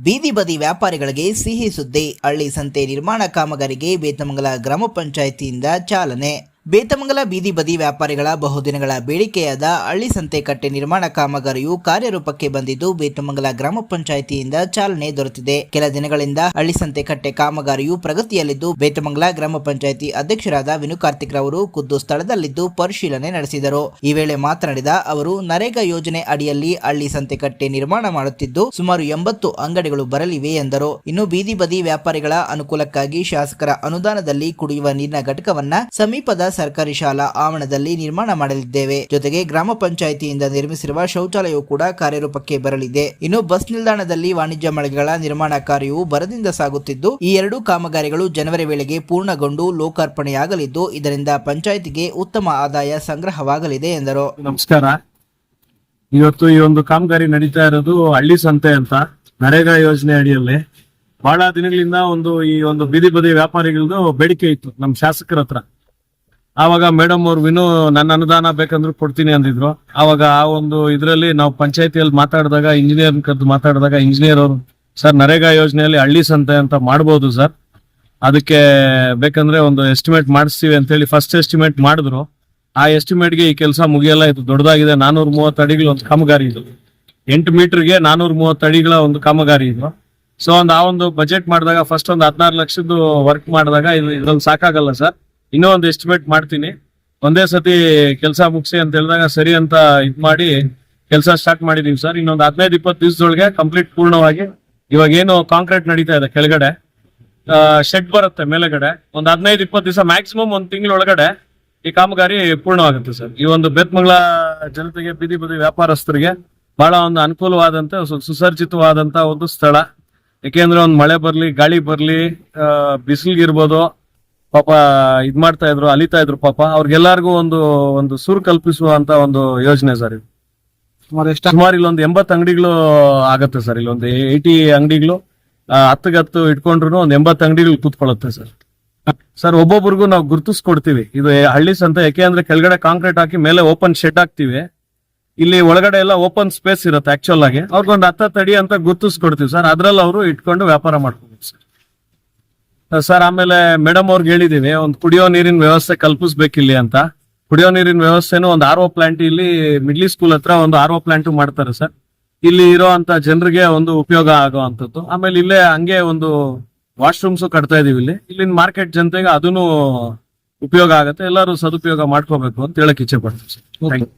ಬೀದಿ ಬದಿ ವ್ಯಾಪಾರಿಗಳಿಗೆ ಸಿಹಿ ಸುದ್ದಿ. ಹಳ್ಳಿ ಸಂತೆ ನಿರ್ಮಾಣ ಕಾಮಗಾರಿಗೆ ಬೇತಮಂಗಲ ಗ್ರಾಮ ಪಂಚಾಯಿತಿಯಿಂದ ಚಾಲನೆ. ಬೇತಮಂಗಲ ಬೀದಿ ಬದಿ ವ್ಯಾಪಾರಿಗಳ ಬಹುದಿನಗಳ ಬೇಡಿಕೆಯಾದ ಹಳ್ಳಿ ಸಂತೆ ಕಟ್ಟೆ ನಿರ್ಮಾಣ ಕಾಮಗಾರಿಯು ಕಾರ್ಯರೂಪಕ್ಕೆ ಬಂದಿದ್ದು ಬೇತಮಂಗಲ ಗ್ರಾಮ ಪಂಚಾಯಿತಿಯಿಂದ ಚಾಲನೆ ದೊರೆತಿದೆ. ಕೆಲ ದಿನಗಳಿಂದ ಹಳ್ಳಿ ಸಂತೆ ಕಟ್ಟೆ ಕಾಮಗಾರಿಯು ಪ್ರಗತಿಯಲ್ಲಿದ್ದು ಬೇತಮಂಗಲ ಗ್ರಾಮ ಪಂಚಾಯಿತಿ ಅಧ್ಯಕ್ಷರಾದ ವಿನು ಕಾರ್ತಿಕ್ ರವರು ಖುದ್ದು ಸ್ಥಳದಲ್ಲಿದ್ದು ಪರಿಶೀಲನೆ ನಡೆಸಿದರು. ಈ ವೇಳೆ ಮಾತನಾಡಿದ ಅವರು, ನರೇಗಾ ಯೋಜನೆ ಅಡಿಯಲ್ಲಿ ಹಳ್ಳಿ ಸಂತೆ ಕಟ್ಟೆ ನಿರ್ಮಾಣ ಮಾಡುತ್ತಿದ್ದು ಸುಮಾರು 80 ಅಂಗಡಿಗಳು ಬರಲಿವೆ ಎಂದರು. ಇನ್ನು ಬೀದಿ ಬದಿ ವ್ಯಾಪಾರಿಗಳ ಅನುಕೂಲಕ್ಕಾಗಿ ಶಾಸಕರ ಅನುದಾನದಲ್ಲಿ ಕುಡಿಯುವ ನೀರಿನ ಘಟಕವನ್ನ ಸಮೀಪದ ಸರ್ಕಾರಿ ಶಾಲಾ ಆವರಣದಲ್ಲಿ ನಿರ್ಮಾಣ ಮಾಡಲಿದ್ದೇವೆ. ಜೊತೆಗೆ ಗ್ರಾಮ ಪಂಚಾಯಿತಿಯಿಂದ ನಿರ್ಮಿಸಿರುವ ಶೌಚಾಲಯವು ಕೂಡ ಕಾರ್ಯರೂಪಕ್ಕೆ ಬರಲಿದೆ. ಇನ್ನು ಬಸ್ ನಿಲ್ದಾಣದಲ್ಲಿ ವಾಣಿಜ್ಯ ಮಳಿಗೆಗಳ ನಿರ್ಮಾಣ ಕಾರ್ಯವು ಭರದಿಂದ ಸಾಗುತ್ತಿದ್ದು ಈ 2 ಕಾಮಗಾರಿಗಳು ಜನವರಿ ವೇಳೆಗೆ ಪೂರ್ಣಗೊಂಡು ಲೋಕಾರ್ಪಣೆಯಾಗಲಿದ್ದು ಇದರಿಂದ ಪಂಚಾಯಿತಿಗೆ ಉತ್ತಮ ಆದಾಯ ಸಂಗ್ರಹವಾಗಲಿದೆ ಎಂದರು. ನಮಸ್ಕಾರ. ಇವತ್ತು ಈ ಒಂದು ಕಾಮಗಾರಿ ನಡೀತಾ ಇರೋದು ಹಳ್ಳಿ ಸಂತೆ ಅಂತ ನರೇಗಾ ಯೋಜನೆ ಅಡಿಯಲ್ಲಿ ಬಹಳ ದಿನಗಳಿಂದ ಈ ಒಂದು ಬೀದಿ ಬದಿ ವ್ಯಾಪಾರಿಗಳದ್ದು ಬೇಡಿಕೆ ಇತ್ತು ನಮ್ಮ ಶಾಸಕರ ಹತ್ರ. ಆವಾಗ ಮೇಡಮ್ ಅವ್ರು ವಿನು ನನ್ನ ಅನುದಾನ ಬೇಕಂದ್ರೆ ಕೊಡ್ತೀನಿ ಅಂದಿದ್ರು. ಆವಾಗ ಆ ಒಂದು ಇದರಲ್ಲಿ ನಾವು ಪಂಚಾಯತಿಯಲ್ಲಿ ಮಾತಾಡಿದಾಗ ಇಂಜಿನಿಯರ್ ಕರೆದು ಮಾತಾಡಿದಾಗ ಇಂಜಿನಿಯರ್ ಅವರು, ಸರ್ ನರೇಗಾ ಯೋಜನೆಯಲ್ಲಿ ಹಳ್ಳಿ ಸಂತೆ ಅಂತ ಮಾಡ್ಬೋದು ಸರ್, ಅದಕ್ಕೆ ಬೇಕಂದ್ರೆ ಒಂದು ಎಸ್ಟಿಮೇಟ್ ಮಾಡಿಸ್ತೀವಿ ಅಂತೇಳಿ ಫಸ್ಟ್ ಎಸ್ಟಿಮೇಟ್ ಮಾಡಿದ್ರು. ಆ ಎಸ್ಟಿಮೇಟ್ಗೆ ಈ ಕೆಲಸ ಮುಗಿಯಲ್ಲ, ಇದು ದೊಡ್ಡದಾಗಿದೆ. 430 ಅಡಿಗಳ ಒಂದು ಕಾಮಗಾರಿ ಇದು. 8 ಮೀಟರ್ಗೆ 430 ಅಡಿಗಳ ಒಂದು ಕಾಮಗಾರಿ ಇದು. ಸೊ ಆ ಒಂದು ಬಜೆಟ್ ಮಾಡಿದಾಗ ಫಸ್ಟ್ ಒಂದು 16 ಲಕ್ಷದ್ದು ವರ್ಕ್ ಮಾಡಿದಾಗ ಇದ್ರಲ್ಲಿ ಸಾಕಾಗಲ್ಲ ಸರ್, ಇನ್ನೂ ಒಂದು ಎಸ್ಟಿಮೇಟ್ ಮಾಡ್ತೀನಿ, ಒಂದೇ ಸತಿ ಕೆಲಸ ಮುಗಿಸಿ ಅಂತ ಹೇಳಿದಾಗ ಸರಿ ಅಂತ ಮಾಡಿ ಕೆಲಸ ಸ್ಟಾರ್ಟ್ ಮಾಡಿದೀವಿ ಸರ್. ಇನ್ನೊಂದು 15-20 ದಿವಸದೊಳಗೆ ಕಂಪ್ಲೀಟ್ ಪೂರ್ಣವಾಗಿ, ಇವಾಗ ಏನು ಕಾಂಕ್ರೀಟ್ ನಡೀತಾ ಇದೆ ಕೆಳಗಡೆ ಶೆಡ್ ಬರುತ್ತೆ ಮೇಲೆಗಡೆ, ಒಂದು 15-20 ದಿವಸ ಮ್ಯಾಕ್ಸಿಮಮ್ ಒಂದು ತಿಂಗಳೊಳಗಡೆ ಈ ಕಾಮಗಾರಿ ಪೂರ್ಣವಾಗುತ್ತೆ ಸರ್. ಈ ಒಂದು ಬೇತಮಂಗಲ ಜನತೆಗೆ ಬೀದಿ ಬದಿ ವ್ಯಾಪಾರಸ್ಥರಿಗೆ ಬಹಳ ಒಂದು ಅನುಕೂಲವಾದಂತ ಸುಸರ್ಜಿತವಾದಂತ ಒಂದು ಸ್ಥಳ. ಯಾಕೆಂದ್ರೆ ಒಂದು ಮಳೆ ಬರ್ಲಿ ಗಾಳಿ ಬರ್ಲಿ ಬಿಸಿಲಿಗಿರ್ಬೋದು, ಪಾಪ ಇದ್ ಮಾಡ್ತಾ ಇದ್ರು, ಅಲಿತಾ ಇದ್ರು ಪಾಪ, ಅವ್ರಿಗೆಲ್ಲರಿಗೂ ಒಂದು ಸೂರು ಕಲ್ಪಿಸುವಂತ ಒಂದು ಯೋಜನೆ ಸರ್ ಇದು. ಸುಮಾರು ಇಲ್ಲೊಂದು 80 ಅಂಗಡಿಗಳು ಆಗತ್ತೆ ಸರ್. ಇಲ್ಲೊಂದು 80 ಅಂಗಡಿಗಳು 10 ಇಟ್ಕೊಂಡ್ರು ಒಂದು 80 ಅಂಗಡಿಗಳು ಕೂತ್ಕೊಳ್ಳುತ್ತೆ ಸರ್. ಸರ್ ಒಬ್ಬೊಬ್ರಿಗೂ ನಾವು ಗುರುತಿಸ್ಕೊಡ್ತೀವಿ ಇದು ಹಳ್ಳಿ ಸಂತೆ. ಯಾಕೆ ಅಂದ್ರೆ ಕೆಳಗಡೆ ಕಾಂಕ್ರೀಟ್ ಹಾಕಿ ಮೇಲೆ ಓಪನ್ ಶೆಡ್ ಹಾಕ್ತಿವಿ, ಇಲ್ಲಿ ಒಳಗಡೆ ಎಲ್ಲ ಓಪನ್ ಸ್ಪೇಸ್ ಇರುತ್ತೆ. ಆಕ್ಚುಲ್ ಆಗಿ ಅವ್ರಿಗೊಂದು 10 ಅಡಿ ಅಂತ ಗುರುತಿಸ್ಕೊಡ್ತೀವಿ ಸರ್. ಅದ್ರಲ್ಲಿ ಅವರು ಇಟ್ಕೊಂಡು ವ್ಯಾಪಾರ ಮಾಡ್ಕೋಬೇಕು ಸರ್. ಆಮೇಲೆ ಮೇಡಮ್ ಅವ್ರಿಗೆ ಹೇಳಿದೀವಿ, ಒಂದು ಕುಡಿಯೋ ನೀರಿನ ವ್ಯವಸ್ಥೆ ಕಲ್ಪಿಸ್ಬೇಕಿಲ್ಲಿ ಅಂತ. ಕುಡಿಯೋ ನೀರಿನ ವ್ಯವಸ್ಥೆನೂ ಒಂದು RO ಪ್ಲಾಂಟ್ ಇಲ್ಲಿ ಮಿಡ್ಲಿ ಸ್ಕೂಲ್ ಹತ್ರ ಒಂದು RO ಪ್ಲಾಂಟ್ ಮಾಡ್ತಾರೆ ಸರ್. ಇಲ್ಲಿ ಇರೋ ಅಂತ ಜನರಿಗೆ ಒಂದು ಉಪಯೋಗ ಆಗುವಂತದ್ದು. ಆಮೇಲೆ ಇಲ್ಲೇ ಹಂಗೆ ಒಂದು ವಾಶ್ರೂಮ್ಸ್ ಕಟ್ತಾ ಇದೀವಿ ಇಲ್ಲಿನ ಮಾರ್ಕೆಟ್ ಜನತೆಗೆ ಅದನ್ನು ಉಪಯೋಗ ಆಗುತ್ತೆ. ಎಲ್ಲರೂ ಸದುಪಯೋಗ ಮಾಡ್ಕೋಬೇಕು ಅಂತ ಹೇಳಕ್ ಇಚ್ಛೆ ಪಡ್ತೀವಿ ಸರ್. Thank you.